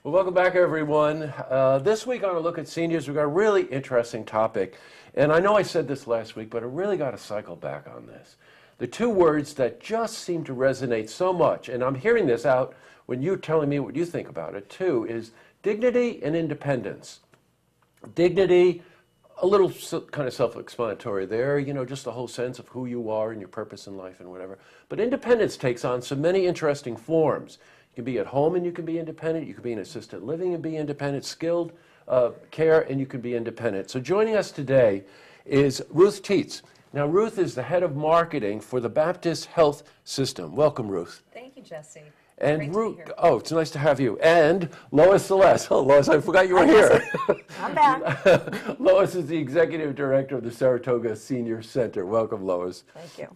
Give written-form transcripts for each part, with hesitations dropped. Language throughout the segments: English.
Well, welcome back, everyone. This week on A Look at Seniors, we've got a really interesting topic. And I know I said this last week, but I really got to cycle back on this. The two words that just seem to resonate so much, and I'm hearing this out when you're telling me what you think about it too, is dignity and independence. Dignity, a little kind of self-explanatory there, you know, just the whole sense of who you are and your purpose in life and whatever. But independence takes on so many interesting forms. You can be at home and you can be independent. You can be in assisted living and be independent, skilled care, and you can be independent. So joining us today is Ruth Tietz. Now, Ruth is the head of marketing for the Baptist Health System. Welcome, Ruth. Thank you, Jesse. And Ruth, oh, it's nice to have you. And Lois Celeste. Oh, Lois, I forgot you were here. I'm back. Lois is the executive director of the Saratoga Senior Center. Welcome, Lois. Thank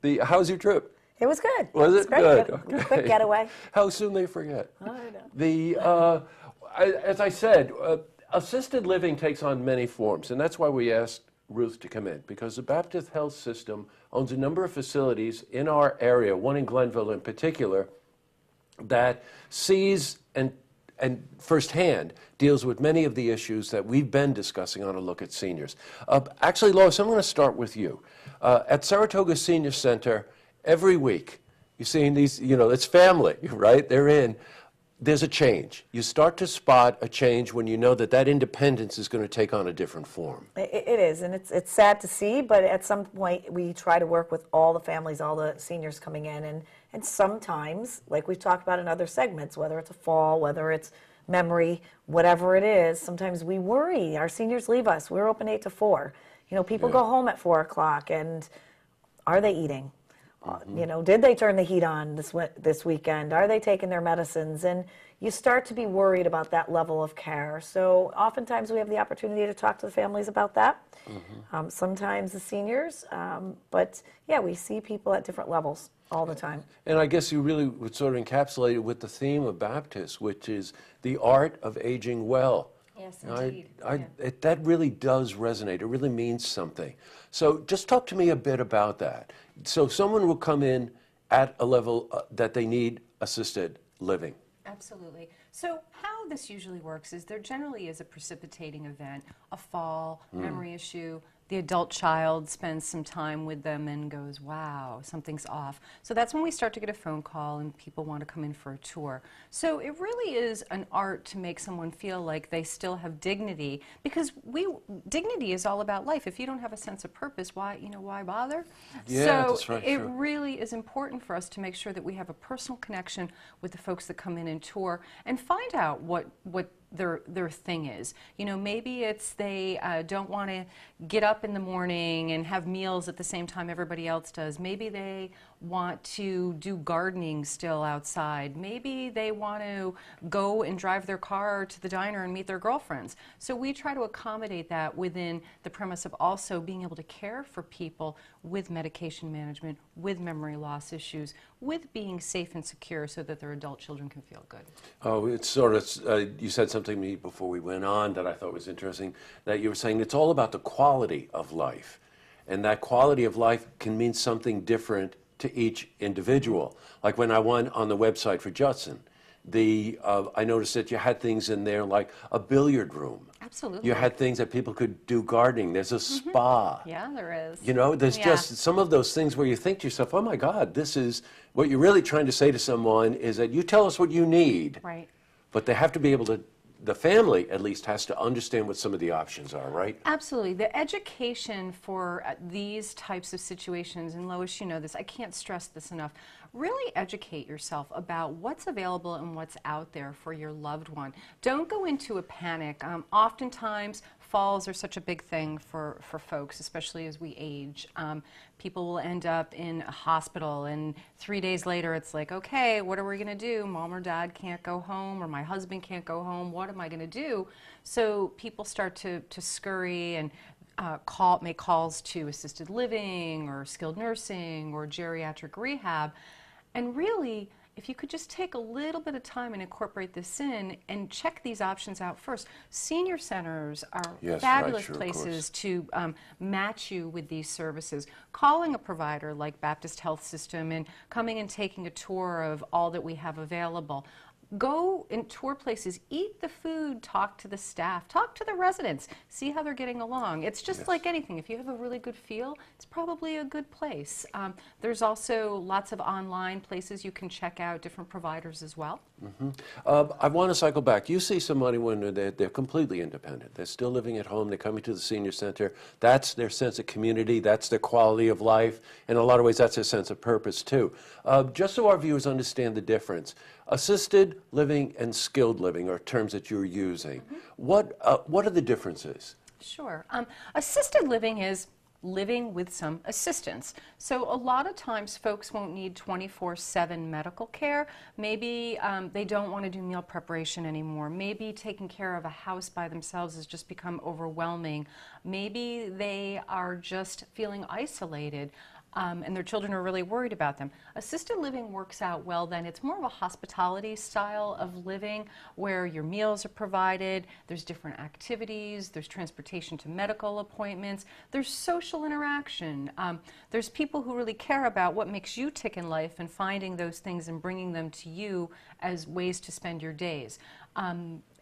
you. How's your trip? It was good. Was it great. good? Okay. Okay. Quick getaway. How soon they forget? I know. As I said, assisted living takes on many forms, and that's why we asked Ruth to come in, because the Baptist Health System owns a number of facilities in our area, one in Glenville in particular, that sees and firsthand deals with many of the issues that we've been discussing on A Look at Seniors. Actually, Lois, I'm going to start with you. At Saratoga Senior Center, every week, you're seeing these, you know, it's family, right? There's a change. You start to spot a change when you know that that independence is going to take on a different form. It is, and it's sad to see, but at some point we try to work with all the families, all the seniors coming in, and sometimes, like we've talked about in other segments, whether it's a fall, whether it's memory, whatever it is, sometimes we worry. Our seniors leave us. We're open 8 to 4. You know, people go home at 4 o'clock, and are they eating? You know, did they turn the heat on this weekend? Are they taking their medicines? And you start to be worried about that level of care. So oftentimes we have the opportunity to talk to the families about that. Sometimes the seniors, but yeah, we see people at different levels all the time. And I guess you really would sort of encapsulate it with the theme of Baptist, which is the art of aging well. Yes, indeed. That really does resonate. It really means something. So just talk to me a bit about that. So someone will come in at a level that they need assisted living. Absolutely. So how this usually works is there generally is a precipitating event, a fall, memory issue. The adult child spends some time with them and goes, wow, something's off. So that's when we start to get a phone call and people want to come in for a tour. So it really is an art to make someone feel like they still have dignity, because dignity is all about life. If you don't have a sense of purpose, why bother? Yeah, so that's right, it sure. really is important for us to make sure that we have a personal connection with the folks that come in and tour and find out what their thing is. You know, maybe it's they don't want to get up in the morning and have meals at the same time everybody else does. Maybe they want to do gardening still outside. Maybe they want to go and drive their car to the diner and meet their girlfriends. So we try to accommodate that within the premise of also being able to care for people with medication management, with memory loss issues, with being safe and secure so that their adult children can feel good. Oh, it's sort of, you said something to me before we went on that I thought was interesting, that you were saying it's all about the quality of life. And that quality of life can mean something different to each individual. Like when I went on the website for Judson, I noticed that you had things in there like a billiard room. Absolutely. You had things that people could do gardening. There's a spa. Yeah, there is. You know, there's just some of those things where you think to yourself, oh my God, this is what you're really trying to say to someone is that you tell us what you need. Right. But they have to be able to, the family at least has to understand what some of the options are, right? Absolutely. The education for these types of situations, and Lois, you know this, I can't stress this enough, really educate yourself about what's available and what's out there for your loved one. Don't go into a panic. Oftentimes, falls are such a big thing for folks, especially as we age. People will end up in a hospital, and 3 days later it's like, okay, what are we going to do? Mom or dad can't go home, or my husband can't go home. What am I going to do? So people start to scurry and make calls to assisted living or skilled nursing or geriatric rehab. And really, if you could just take a little bit of time and incorporate this in and check these options out first. Senior centers are fabulous places to match you with these services. Calling a provider like Baptist Health System and coming and taking a tour of all that we have available. Go and tour places, eat the food, talk to the staff, talk to the residents, see how they're getting along. It's just like anything. If you have a really good feel, it's probably a good place. There's also lots of online places you can check out, different providers as well. I want to cycle back. You see somebody when they're completely independent. They're still living at home. They're coming to the senior center. That's their sense of community. That's their quality of life. In a lot of ways, that's their sense of purpose, too. Just so our viewers understand the difference, assisted living and skilled living are terms that you're using. What are the differences? Sure. Assisted living is living with some assistance. So a lot of times folks won't need 24/7 medical care. Maybe they don't want to do meal preparation anymore. Maybe taking care of a house by themselves has just become overwhelming. Maybe they are just feeling isolated. And their children are really worried about them. Assisted living works out well then. It's more of a hospitality style of living where your meals are provided, there's different activities, there's transportation to medical appointments, there's social interaction. There's people who really care about what makes you tick in life and finding those things and bringing them to you as ways to spend your days.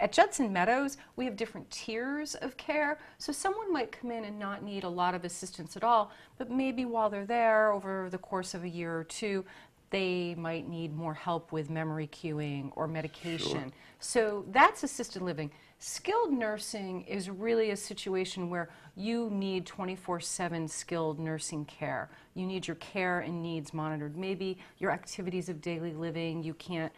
At Judson Meadows, we have different tiers of care, so someone might come in and not need a lot of assistance at all, but maybe while they're there over the course of a year or two, they might need more help with memory cueing or medication. So that's assisted living. Skilled nursing is really a situation where you need 24/7 skilled nursing care. You need your care and needs monitored. Maybe your activities of daily living, you can't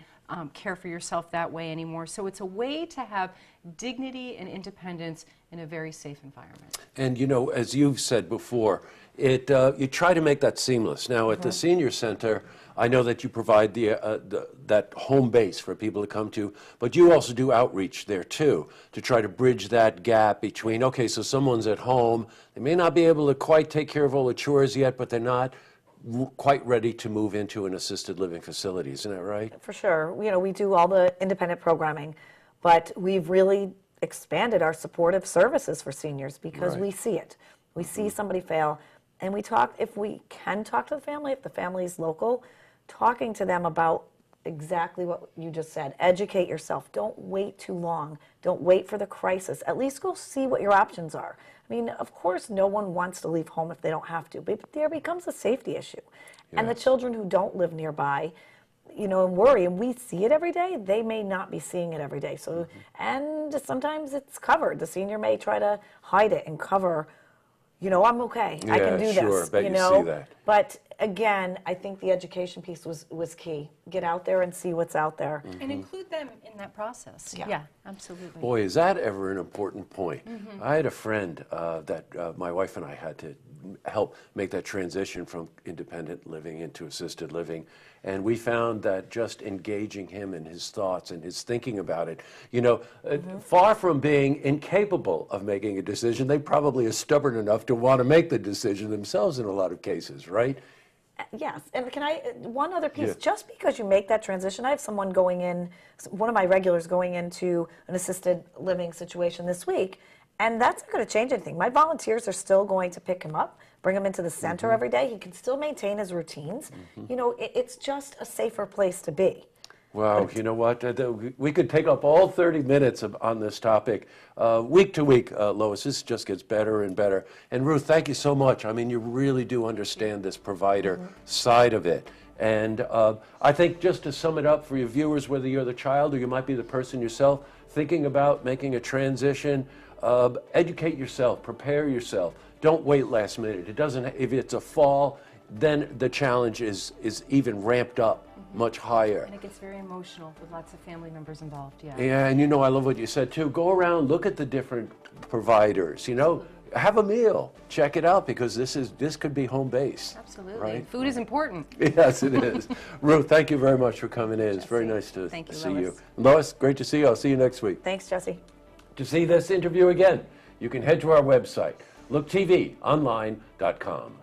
care for yourself that way anymore. So it's a way to have dignity and independence in a very safe environment. And you know, as you've said before, you try to make that seamless. Now at the senior center, I know that you provide that home base for people to come to, but you also do outreach there too, to try to bridge that gap between, okay, so someone's at home, they may not be able to quite take care of all the chores yet, but they're not quite ready to move into an assisted living facility, isn't that right? For sure. You know, we do all the independent programming, but we've really expanded our supportive services for seniors because we see it. We see somebody fail, and we talk, if we can talk to the family, if the family is local, talking to them about exactly what you just said. Educate yourself. Don't wait too long. Don't wait for the crisis. At least go see what your options are. I mean, of course, no one wants to leave home if they don't have to, but there becomes a safety issue. And the children who don't live nearby, you know, and worry, and we see it every day, they may not be seeing it every day. So, and sometimes it's covered. The senior may try to hide it and cover, you know, I'm okay. I can do this. Bet you you know, see that. But again, I think the education piece was key. Get out there and see what's out there. And include them in that process. Yeah, absolutely. Boy, is that ever an important point. I had a friend that my wife and I had to help make that transition from independent living into assisted living. And we found that just engaging him in his thoughts and his thinking about it, you know, far from being incapable of making a decision, they probably are stubborn enough to want to make the decision themselves in a lot of cases, right? Yes, and can I, one other piece, just because you make that transition, I have someone going in, one of my regulars going into an assisted living situation this week, and that's not going to change anything. My volunteers are still going to pick him up, bring him into the center every day. He can still maintain his routines. You know, it's just a safer place to be. Wow, you know what? We could take up all 30 minutes on this topic. Week to week, Lois, this just gets better and better. And Ruth, thank you so much. I mean, you really do understand this provider side of it. And I think just to sum it up for your viewers, whether you're the child or you might be the person yourself, thinking about making a transition, educate yourself, prepare yourself. Don't wait last minute. It doesn't, if it's a fall, then the challenge is even ramped up much higher. And it gets very emotional with lots of family members involved, Yeah, and you know, I love what you said too. Go around, look at the different providers, you know, have a meal, check it out, because this could be home base. Absolutely. Right? Food is important. Yes, it is. Ruth, thank you very much for coming in. It's very nice to see you. Lois, great to see you. I'll see you next week. Thanks, Jesse. To see this interview again, you can head to our website, looktvonline.com.